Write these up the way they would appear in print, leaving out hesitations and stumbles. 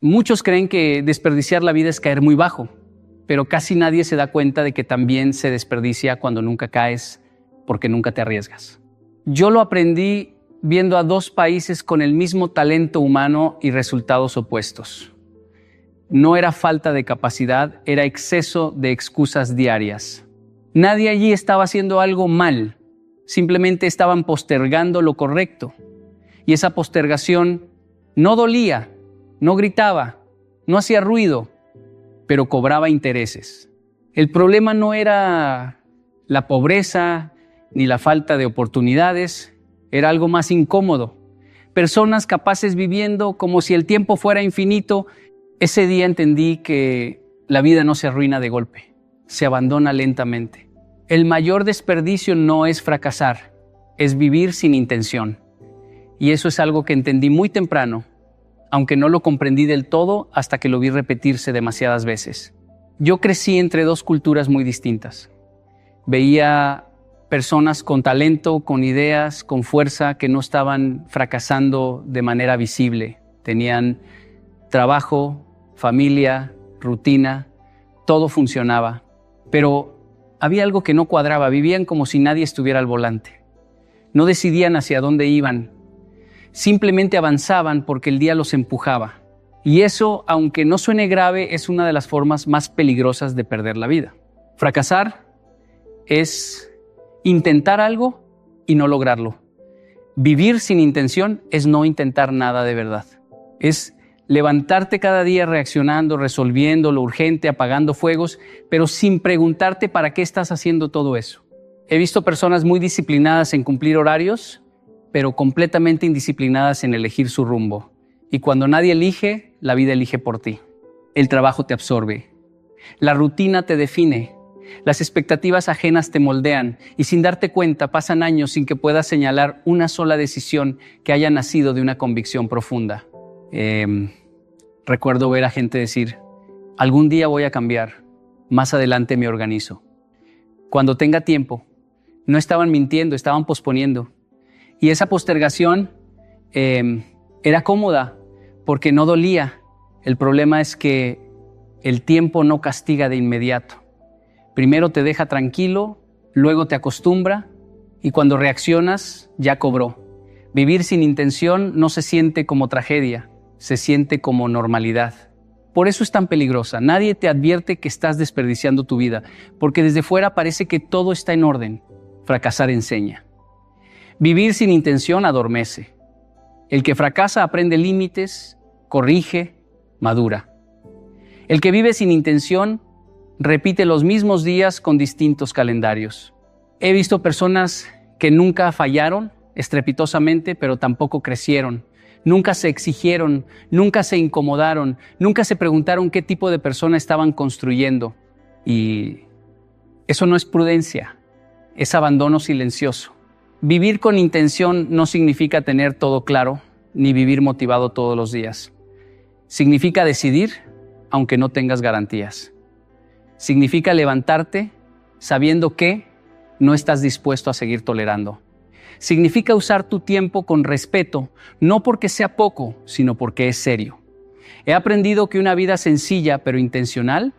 Muchos creen que desperdiciar la vida es caer muy bajo, pero casi nadie se da cuenta de que también se desperdicia cuando nunca caes porque nunca te arriesgas. Yo lo aprendí viendo a dos países con el mismo talento humano y resultados opuestos. No era falta de capacidad, era exceso de excusas diarias. Nadie allí estaba haciendo algo mal, simplemente estaban postergando lo correcto. Y esa postergación no dolía, no gritaba, no hacía ruido, pero cobraba intereses. El problema no era la pobreza ni la falta de oportunidades, era algo más incómodo. Personas capaces viviendo como si el tiempo fuera infinito. Ese día entendí que la vida no se arruina de golpe, se abandona lentamente. El mayor desperdicio no es fracasar, es vivir sin intención. Y eso es algo que entendí muy temprano, aunque no lo comprendí del todo hasta que lo vi repetirse demasiadas veces. Yo crecí entre dos culturas muy distintas. Veía personas con talento, con ideas, con fuerza, que no estaban fracasando de manera visible. Tenían trabajo, familia, rutina, todo funcionaba. Pero había algo que no cuadraba, vivían como si nadie estuviera al volante. No decidían hacia dónde iban, simplemente avanzaban porque el día los empujaba. Y eso, aunque no suene grave, es una de las formas más peligrosas de perder la vida. Fracasar es intentar algo y no lograrlo. Vivir sin intención es no intentar nada de verdad. Es levantarte cada día reaccionando, resolviendo lo urgente, apagando fuegos, pero sin preguntarte para qué estás haciendo todo eso. He visto personas muy disciplinadas en cumplir horarios, pero completamente indisciplinadas en elegir su rumbo. Y cuando nadie elige, la vida elige por ti. El trabajo te absorbe. La rutina te define. Las expectativas ajenas te moldean y sin darte cuenta pasan años sin que puedas señalar una sola decisión que haya nacido de una convicción profunda. Recuerdo ver a gente decir, algún día voy a cambiar, más adelante me organizo. Cuando tenga tiempo, no estaban mintiendo, estaban posponiendo. Y esa postergación era cómoda porque no dolía. El problema es que el tiempo no castiga de inmediato. Primero te deja tranquilo, luego te acostumbra y cuando reaccionas ya cobró. Vivir sin intención no se siente como tragedia, se siente como normalidad. Por eso es tan peligrosa. Nadie te advierte que estás desperdiciando tu vida, porque desde fuera parece que todo está en orden. Fracasar enseña. Vivir sin intención adormece. El que fracasa aprende límites, corrige, madura. El que vive sin intención repite los mismos días con distintos calendarios. He visto personas que nunca fallaron estrepitosamente, pero tampoco crecieron. Nunca se exigieron, nunca se incomodaron, nunca se preguntaron qué tipo de persona estaban construyendo. Y eso no es prudencia, es abandono silencioso. Vivir con intención no significa tener todo claro, ni vivir motivado todos los días. Significa decidir, aunque no tengas garantías. Significa levantarte sabiendo que no estás dispuesto a seguir tolerando. Significa usar tu tiempo con respeto, no porque sea poco, sino porque es serio. He aprendido que una vida sencilla pero intencional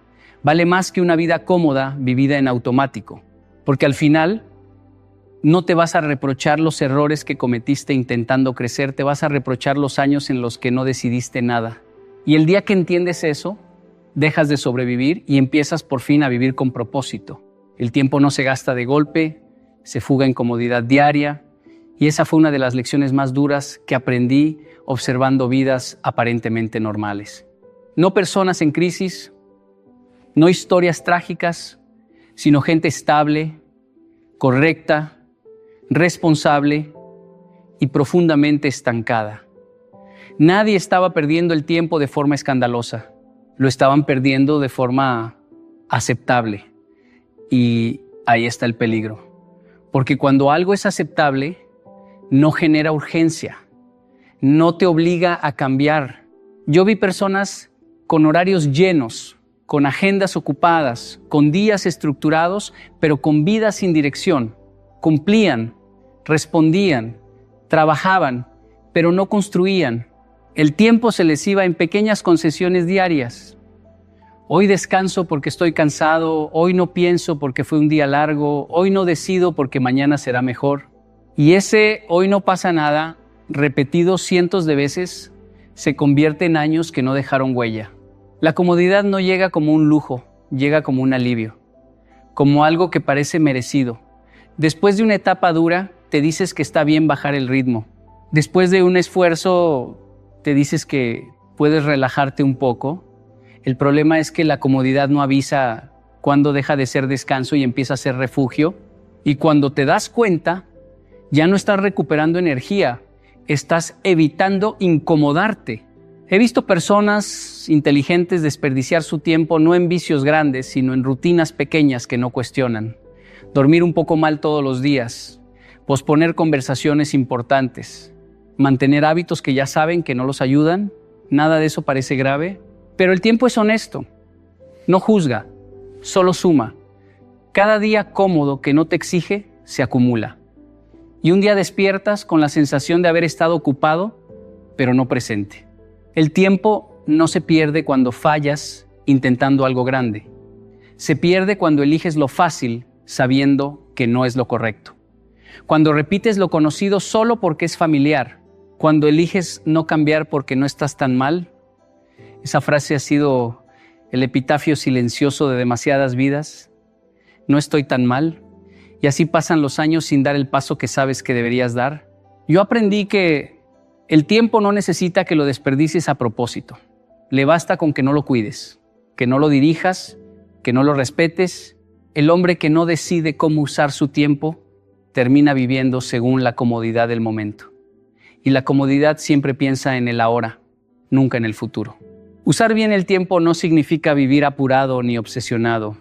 vale más que una vida cómoda vivida en automático, porque al final no te vas a reprochar los errores que cometiste intentando crecer, te vas a reprochar los años en los que no decidiste nada. Y el día que entiendes eso, dejas de sobrevivir y empiezas por fin a vivir con propósito. El tiempo no se gasta de golpe, se fuga en comodidad diaria, y esa fue una de las lecciones más duras que aprendí observando vidas aparentemente normales. No personas en crisis, no historias trágicas, sino gente estable, correcta, responsable y profundamente estancada. Nadie estaba perdiendo el tiempo de forma escandalosa, lo estaban perdiendo de forma aceptable. Y ahí está el peligro, porque cuando algo es aceptable, no genera urgencia, no te obliga a cambiar. Yo vi personas con horarios llenos, con agendas ocupadas, con días estructurados, pero con vidas sin dirección. Cumplían, respondían, trabajaban, pero no construían. El tiempo se les iba en pequeñas concesiones diarias. Hoy descanso porque estoy cansado, hoy no pienso porque fue un día largo, hoy no decido porque mañana será mejor. Y ese hoy no pasa nada, repetido cientos de veces, se convierte en años que no dejaron huella. La comodidad no llega como un lujo, llega como un alivio, como algo que parece merecido. Después de una etapa dura, te dices que está bien bajar el ritmo. Después de un esfuerzo, te dices que puedes relajarte un poco. El problema es que la comodidad no avisa cuándo deja de ser descanso y empieza a ser refugio. Y cuando te das cuenta, ya no estás recuperando energía, estás evitando incomodarte. He visto personas inteligentes desperdiciar su tiempo no en vicios grandes, sino en rutinas pequeñas que no cuestionan. Dormir un poco mal todos los días, posponer conversaciones importantes, mantener hábitos que ya saben que no los ayudan. Nada de eso parece grave. Pero el tiempo es honesto, no juzga, solo suma. Cada día cómodo que no te exige, se acumula. Y un día despiertas con la sensación de haber estado ocupado, pero no presente. El tiempo no se pierde cuando fallas intentando algo grande. Se pierde cuando eliges lo fácil sabiendo que no es lo correcto. Cuando repites lo conocido solo porque es familiar. Cuando eliges no cambiar porque no estás tan mal. Esa frase ha sido el epitafio silencioso de demasiadas vidas. No estoy tan mal. Y así pasan los años sin dar el paso que sabes que deberías dar. Yo aprendí que el tiempo no necesita que lo desperdicies a propósito. Le basta con que no lo cuides, que no lo dirijas, que no lo respetes. El hombre que no decide cómo usar su tiempo termina viviendo según la comodidad del momento. Y la comodidad siempre piensa en el ahora, nunca en el futuro. Usar bien el tiempo no significa vivir apurado ni obsesionado.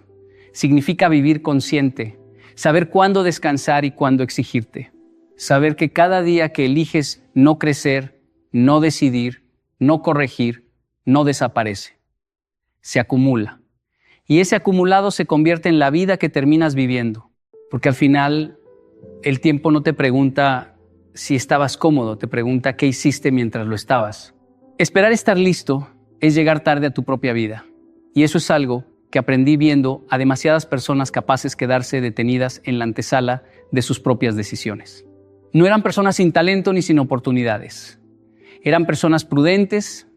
Significa vivir consciente, saber cuándo descansar y cuándo exigirte. Saber que cada día que eliges no crecer, no decidir, no corregir, no desaparece. Se acumula. Y ese acumulado se convierte en la vida que terminas viviendo. Porque al final el tiempo no te pregunta si estabas cómodo, te pregunta qué hiciste mientras lo estabas. Esperar estar listo es llegar tarde a tu propia vida. Y eso es algo que aprendí viendo a demasiadas personas capaces de quedarse detenidas en la antesala de sus propias decisiones. No eran personas sin talento ni sin oportunidades. Eran personas prudentes,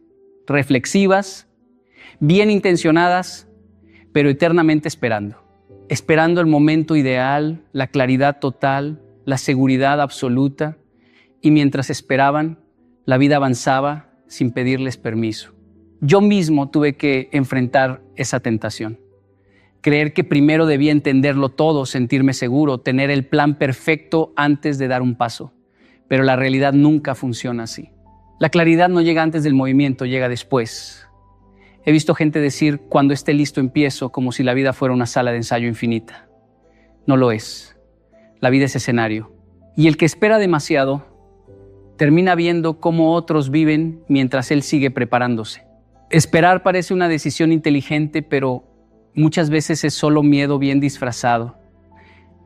reflexivas, bien intencionadas, pero eternamente esperando. Esperando el momento ideal, la claridad total, la seguridad absoluta. Y mientras esperaban, la vida avanzaba sin pedirles permiso. Yo mismo tuve que enfrentar esa tentación. Creer que primero debía entenderlo todo, sentirme seguro, tener el plan perfecto antes de dar un paso. Pero la realidad nunca funciona así. La claridad no llega antes del movimiento, llega después. He visto gente decir, cuando esté listo empiezo, como si la vida fuera una sala de ensayo infinita. No lo es. La vida es escenario. Y el que espera demasiado termina viendo cómo otros viven mientras él sigue preparándose. Esperar parece una decisión inteligente, pero muchas veces es solo miedo bien disfrazado.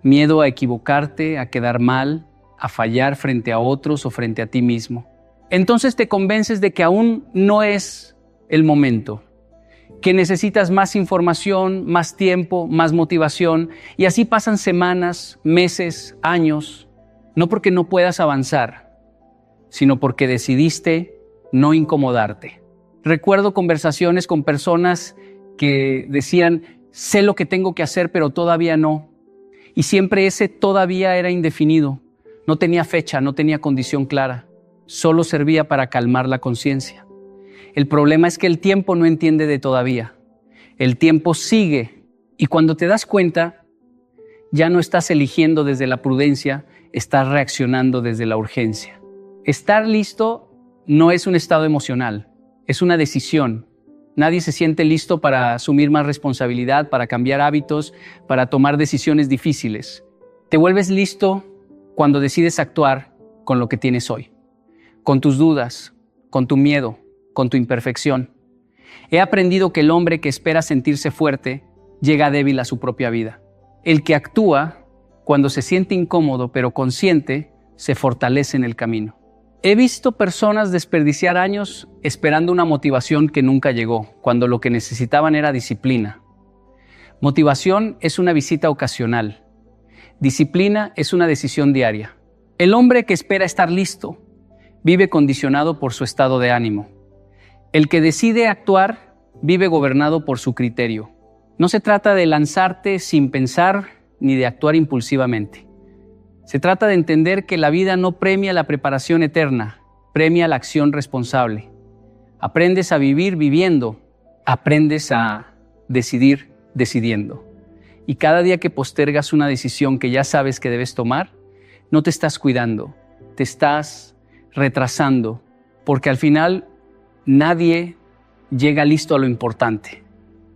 Miedo a equivocarte, a quedar mal, a fallar frente a otros o frente a ti mismo. Entonces te convences de que aún no es el momento, que necesitas más información, más tiempo, más motivación, y así pasan semanas, meses, años, no porque no puedas avanzar, sino porque decidiste no incomodarte. Recuerdo conversaciones con personas que decían, sé lo que tengo que hacer, pero todavía no. Y siempre ese todavía era indefinido. No tenía fecha, no tenía condición clara. Solo servía para calmar la conciencia. El problema es que el tiempo no entiende de todavía. El tiempo sigue. Y cuando te das cuenta, ya no estás eligiendo desde la prudencia, estás reaccionando desde la urgencia. Estar listo no es un estado emocional. Es una decisión. Nadie se siente listo para asumir más responsabilidad, para cambiar hábitos, para tomar decisiones difíciles. Te vuelves listo cuando decides actuar con lo que tienes hoy, con tus dudas, con tu miedo, con tu imperfección. He aprendido que el hombre que espera sentirse fuerte llega débil a su propia vida. El que actúa cuando se siente incómodo pero consciente se fortalece en el camino. He visto personas desperdiciar años esperando una motivación que nunca llegó, cuando lo que necesitaban era disciplina. Motivación es una visita ocasional. Disciplina es una decisión diaria. El hombre que espera estar listo vive condicionado por su estado de ánimo. El que decide actuar vive gobernado por su criterio. No se trata de lanzarte sin pensar ni de actuar impulsivamente. Se trata de entender que la vida no premia la preparación eterna, premia la acción responsable. Aprendes a vivir viviendo, aprendes a decidir decidiendo. Y cada día que postergas una decisión que ya sabes que debes tomar, no te estás cuidando, te estás retrasando, porque al final nadie llega listo a lo importante,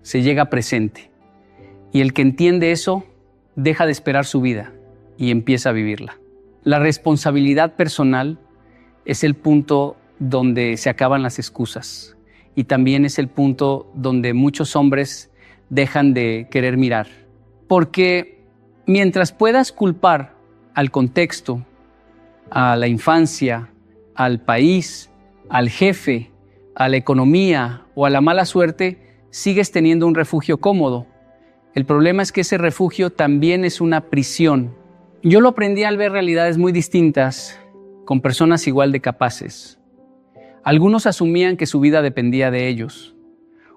se llega presente. Y el que entiende eso, deja de esperar su vida y empieza a vivirla. La responsabilidad personal es el punto donde se acaban las excusas y también es el punto donde muchos hombres dejan de querer mirar. Porque mientras puedas culpar al contexto, a la infancia, al país, al jefe, a la economía o a la mala suerte, sigues teniendo un refugio cómodo. El problema es que ese refugio también es una prisión. Yo lo aprendí al ver realidades muy distintas con personas igual de capaces. Algunos asumían que su vida dependía de ellos.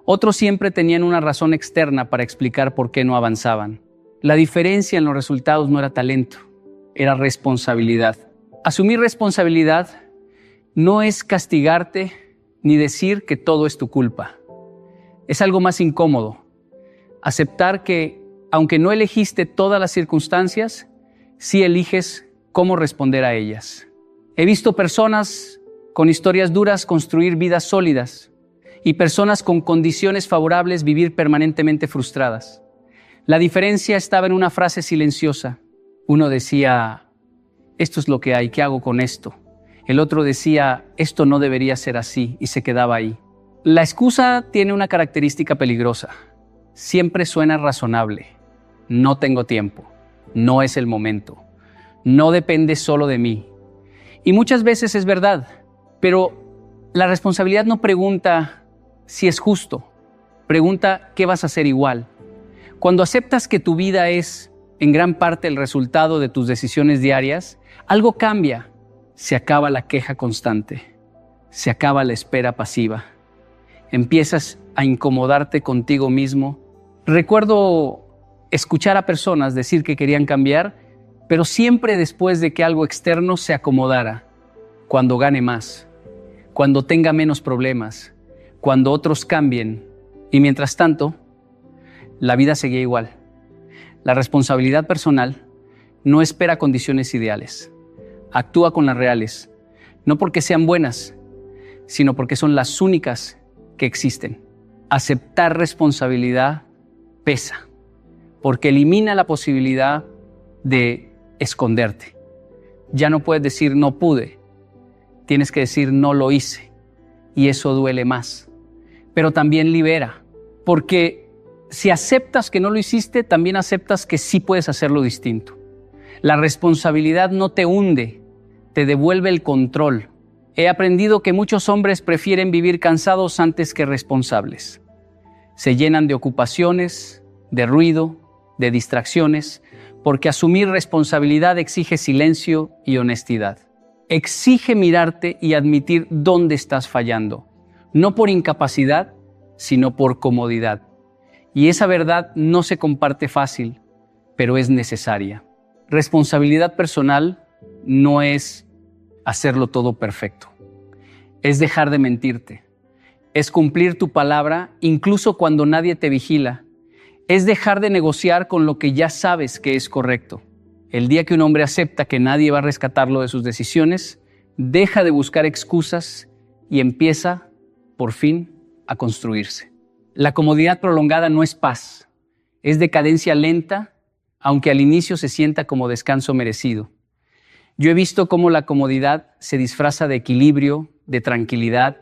Otros siempre tenían una razón externa para explicar por qué no avanzaban. La diferencia en los resultados no era talento, era responsabilidad. Asumir responsabilidad no es castigarte ni decir que todo es tu culpa. Es algo más incómodo. Aceptar que, aunque no elegiste todas las circunstancias, sí eliges cómo responder a ellas. He visto personas con historias duras construir vidas sólidas y personas con condiciones favorables vivir permanentemente frustradas. La diferencia estaba en una frase silenciosa. Uno decía, esto es lo que hay, ¿qué hago con esto? El otro decía, esto no debería ser así, y se quedaba ahí. La excusa tiene una característica peligrosa. Siempre suena razonable. No tengo tiempo. No es el momento. No depende solo de mí. Y muchas veces es verdad, pero la responsabilidad no pregunta si es justo. Pregunta qué vas a hacer igual. Cuando aceptas que tu vida es en gran parte el resultado de tus decisiones diarias, algo cambia. Se acaba la queja constante. Se acaba la espera pasiva. Empiezas a incomodarte contigo mismo. Recuerdo escuchar a personas decir que querían cambiar, pero siempre después de que algo externo se acomodara, cuando gane más, cuando tenga menos problemas, cuando otros cambien. Y mientras tanto, la vida seguía igual. La responsabilidad personal no espera condiciones ideales. Actúa con las reales, no porque sean buenas, sino porque son las únicas que existen. Aceptar responsabilidad pesa, porque elimina la posibilidad de esconderte. Ya no puedes decir no pude, tienes que decir no lo hice, y eso duele más. Pero también libera, porque si aceptas que no lo hiciste, también aceptas que sí puedes hacerlo distinto. La responsabilidad no te hunde, te devuelve el control. He aprendido que muchos hombres prefieren vivir cansados antes que responsables. Se llenan de ocupaciones, de ruido, de distracciones, porque asumir responsabilidad exige silencio y honestidad. Exige mirarte y admitir dónde estás fallando, no por incapacidad, sino por comodidad. Y esa verdad no se comparte fácil, pero es necesaria. Responsabilidad personal no es hacerlo todo perfecto. Es dejar de mentirte. Es cumplir tu palabra incluso cuando nadie te vigila. Es dejar de negociar con lo que ya sabes que es correcto. El día que un hombre acepta que nadie va a rescatarlo de sus decisiones, deja de buscar excusas y empieza, por fin, a construirse. La comodidad prolongada no es paz, es decadencia lenta, aunque al inicio se sienta como descanso merecido. Yo he visto cómo la comodidad se disfraza de equilibrio, de tranquilidad,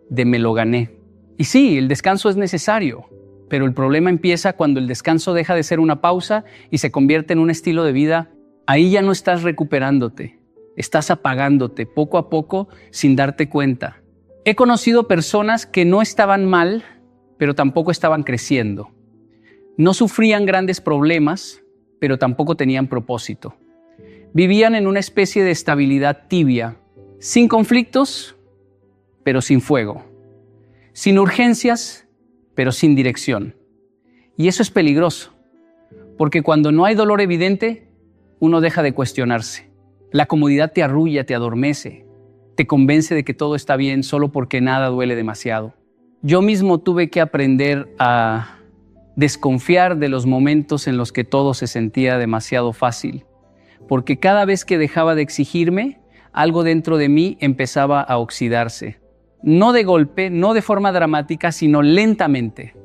de me lo gané. Y sí, el descanso es necesario, pero el problema empieza cuando el descanso deja de ser una pausa y se convierte en un estilo de vida. Ahí ya no estás recuperándote, Estás apagándote poco a poco sin darte cuenta. He conocido personas que no estaban mal, pero tampoco estaban creciendo. No sufrían grandes problemas, pero tampoco tenían propósito. Vivían en una especie de estabilidad tibia, sin conflictos, pero sin fuego. Sin urgencias, pero sin dirección. Y eso es peligroso, porque cuando no hay dolor evidente, uno deja de cuestionarse. La comodidad te arrulla, te adormece, te convence de que todo está bien solo porque nada duele demasiado. Yo mismo tuve que aprender a desconfiar de los momentos en los que todo se sentía demasiado fácil, porque cada vez que dejaba de exigirme, algo dentro de mí empezaba a oxidarse. No de golpe, no de forma dramática, sino lentamente.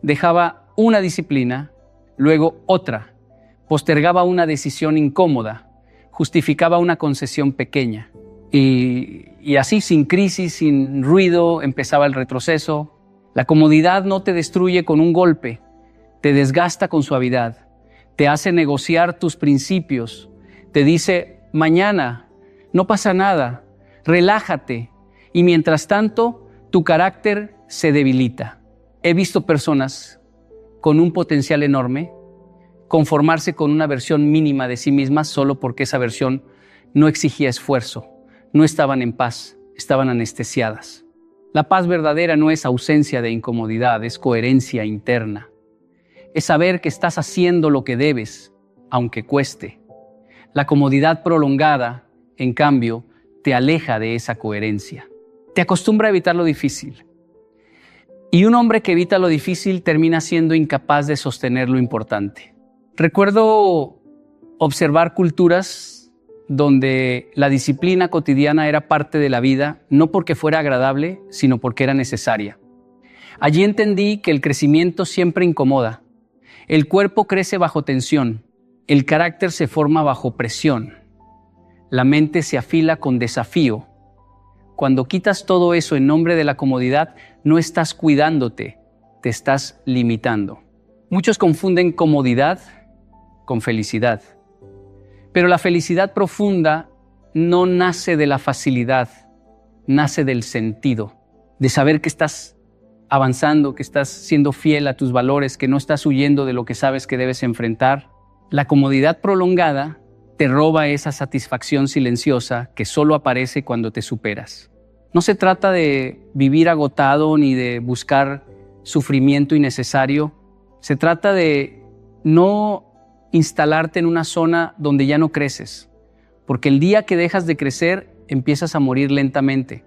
Dejaba una disciplina, luego otra. Postergaba una decisión incómoda. Justificaba una concesión pequeña. Y así, sin crisis, sin ruido, empezaba el retroceso. La comodidad no te destruye con un golpe, te desgasta con suavidad, te hace negociar tus principios, te dice, mañana, no pasa nada, relájate. Y mientras tanto, tu carácter se debilita. He visto personas con un potencial enorme conformarse con una versión mínima de sí mismas solo porque esa versión no exigía esfuerzo, no estaban en paz, estaban anestesiadas. La paz verdadera no es ausencia de incomodidad, es coherencia interna. Es saber que estás haciendo lo que debes, aunque cueste. La comodidad prolongada, en cambio, te aleja de esa coherencia. Te acostumbra a evitar lo difícil. Y un hombre que evita lo difícil termina siendo incapaz de sostener lo importante. Recuerdo observar culturas donde la disciplina cotidiana era parte de la vida, no porque fuera agradable, sino porque era necesaria. Allí entendí que el crecimiento siempre incomoda. El cuerpo crece bajo tensión, el carácter se forma bajo presión, la mente se afila con desafío. Cuando quitas todo eso en nombre de la comodidad, no estás cuidándote, te estás limitando. Muchos confunden comodidad con felicidad. Pero la felicidad profunda no nace de la facilidad, nace del sentido, de saber que estás avanzando, que estás siendo fiel a tus valores, que no estás huyendo de lo que sabes que debes enfrentar. La comodidad prolongada te roba esa satisfacción silenciosa que solo aparece cuando te superas. No se trata de vivir agotado ni de buscar sufrimiento innecesario. Se trata de no instalarte en una zona donde ya no creces, porque el día que dejas de crecer empiezas a morir lentamente,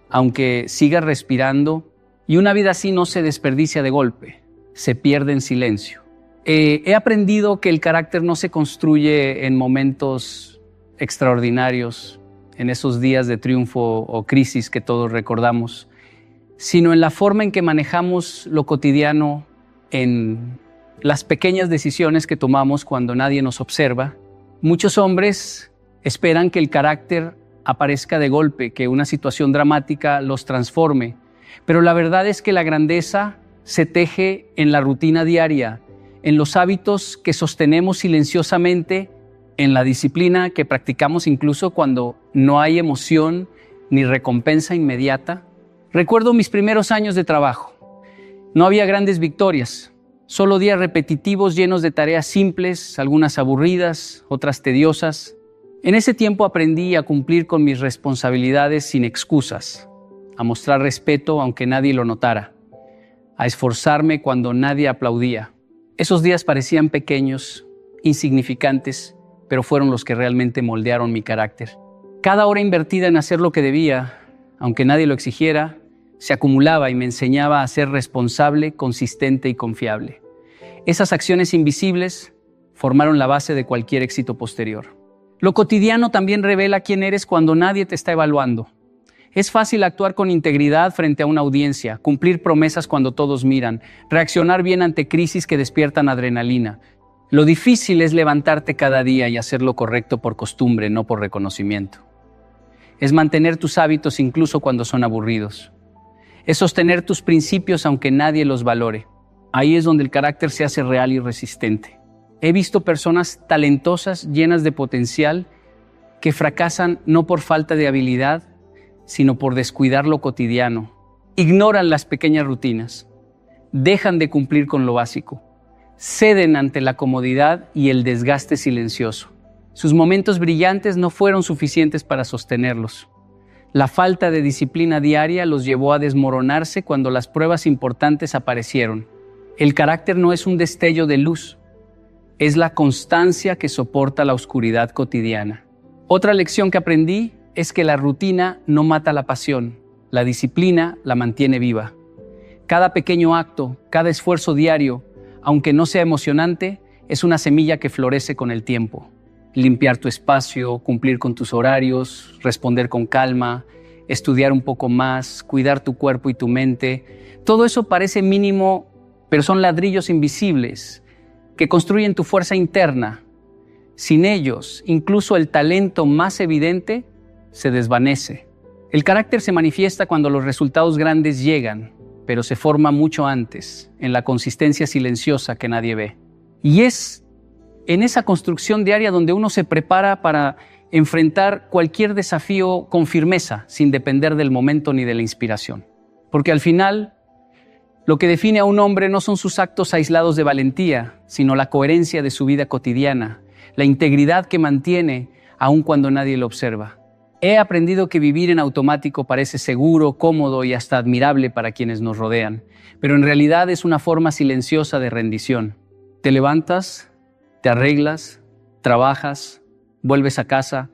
aunque sigas respirando, y una vida así no se desperdicia de golpe, se pierde en silencio. He aprendido que el carácter no se construye en momentos extraordinarios, en esos días de triunfo o crisis que todos recordamos, sino en la forma en que manejamos lo cotidiano, en las pequeñas decisiones que tomamos cuando nadie nos observa. Muchos hombres esperan que el carácter aparezca de golpe, que una situación dramática los transforme, pero la verdad es que la grandeza se teje en la rutina diaria, en los hábitos que sostenemos silenciosamente, en la disciplina que practicamos incluso cuando no hay emoción ni recompensa inmediata. Recuerdo mis primeros años de trabajo. No había grandes victorias, solo días repetitivos llenos de tareas simples, algunas aburridas, otras tediosas. En ese tiempo aprendí a cumplir con mis responsabilidades sin excusas, a mostrar respeto aunque nadie lo notara, a esforzarme cuando nadie aplaudía. Esos días parecían pequeños, insignificantes, pero fueron los que realmente moldearon mi carácter. Cada hora invertida en hacer lo que debía, aunque nadie lo exigiera, se acumulaba y me enseñaba a ser responsable, consistente y confiable. Esas acciones invisibles formaron la base de cualquier éxito posterior. Lo cotidiano también revela quién eres cuando nadie te está evaluando. Es fácil actuar con integridad frente a una audiencia, cumplir promesas cuando todos miran, reaccionar bien ante crisis que despiertan adrenalina. Lo difícil es levantarte cada día y hacer lo correcto por costumbre, no por reconocimiento. Es mantener tus hábitos incluso cuando son aburridos. Es sostener tus principios aunque nadie los valore. Ahí es donde el carácter se hace real y resistente. He visto personas talentosas, llenas de potencial, que fracasan no por falta de habilidad, sino por descuidar lo cotidiano. Ignoran las pequeñas rutinas, dejan de cumplir con lo básico, ceden ante la comodidad y el desgaste silencioso. Sus momentos brillantes no fueron suficientes para sostenerlos. La falta de disciplina diaria los llevó a desmoronarse cuando las pruebas importantes aparecieron. El carácter no es un destello de luz, es la constancia que soporta la oscuridad cotidiana. Otra lección que aprendí es que la rutina no mata la pasión, la disciplina la mantiene viva. Cada pequeño acto, cada esfuerzo diario, aunque no sea emocionante, es una semilla que florece con el tiempo. Limpiar tu espacio, cumplir con tus horarios, responder con calma, estudiar un poco más, cuidar tu cuerpo y tu mente. Todo eso parece mínimo, pero son ladrillos invisibles que construyen tu fuerza interna. Sin ellos, incluso el talento más evidente se desvanece. El carácter se manifiesta cuando los resultados grandes llegan, pero se forma mucho antes, en la consistencia silenciosa que nadie ve. Y es en esa construcción diaria donde uno se prepara para enfrentar cualquier desafío con firmeza, sin depender del momento ni de la inspiración. Porque al final, lo que define a un hombre no son sus actos aislados de valentía, sino la coherencia de su vida cotidiana, la integridad que mantiene aun cuando nadie lo observa. He aprendido que vivir en automático parece seguro, cómodo y hasta admirable para quienes nos rodean, pero en realidad es una forma silenciosa de rendición. Te levantas, te arreglas, trabajas, vuelves a casa,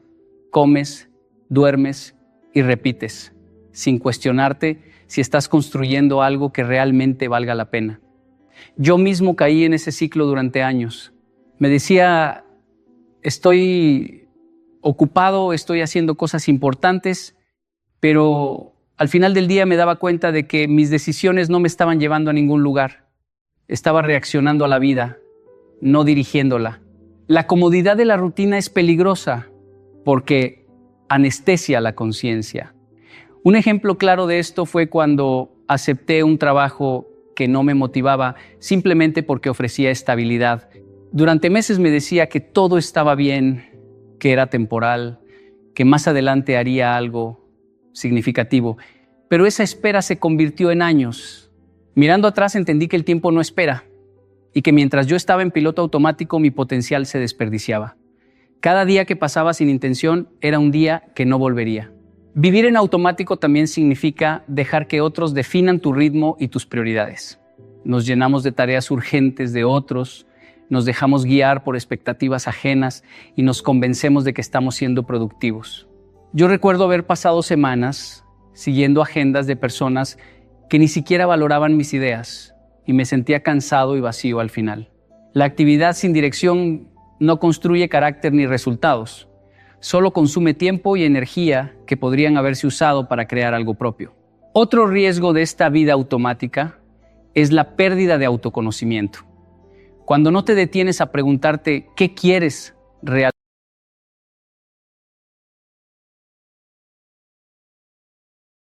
comes, duermes y repites, sin cuestionarte si estás construyendo algo que realmente valga la pena. Yo mismo caí en ese ciclo durante años. Me decía, estoy ocupado, estoy haciendo cosas importantes, pero al final del día me daba cuenta de que mis decisiones no me estaban llevando a ningún lugar. Estaba reaccionando a la vida, no dirigiéndola. La comodidad de la rutina es peligrosa porque anestesia la conciencia. Un ejemplo claro de esto fue cuando acepté un trabajo que no me motivaba simplemente porque ofrecía estabilidad. Durante meses me decía que todo estaba bien, que era temporal, que más adelante haría algo significativo. Pero esa espera se convirtió en años. Mirando atrás entendí que el tiempo no espera y que mientras yo estaba en piloto automático mi potencial se desperdiciaba. Cada día que pasaba sin intención era un día que no volvería. Vivir en automático también significa dejar que otros definan tu ritmo y tus prioridades. Nos llenamos de tareas urgentes de otros, nos dejamos guiar por expectativas ajenas y nos convencemos de que estamos siendo productivos. Yo recuerdo haber pasado semanas siguiendo agendas de personas que ni siquiera valoraban mis ideas y me sentía cansado y vacío al final. La actividad sin dirección no construye carácter ni resultados, solo consume tiempo y energía que podrían haberse usado para crear algo propio. Otro riesgo de esta vida automática es la pérdida de autoconocimiento. Cuando no te detienes a preguntarte qué quieres realmente,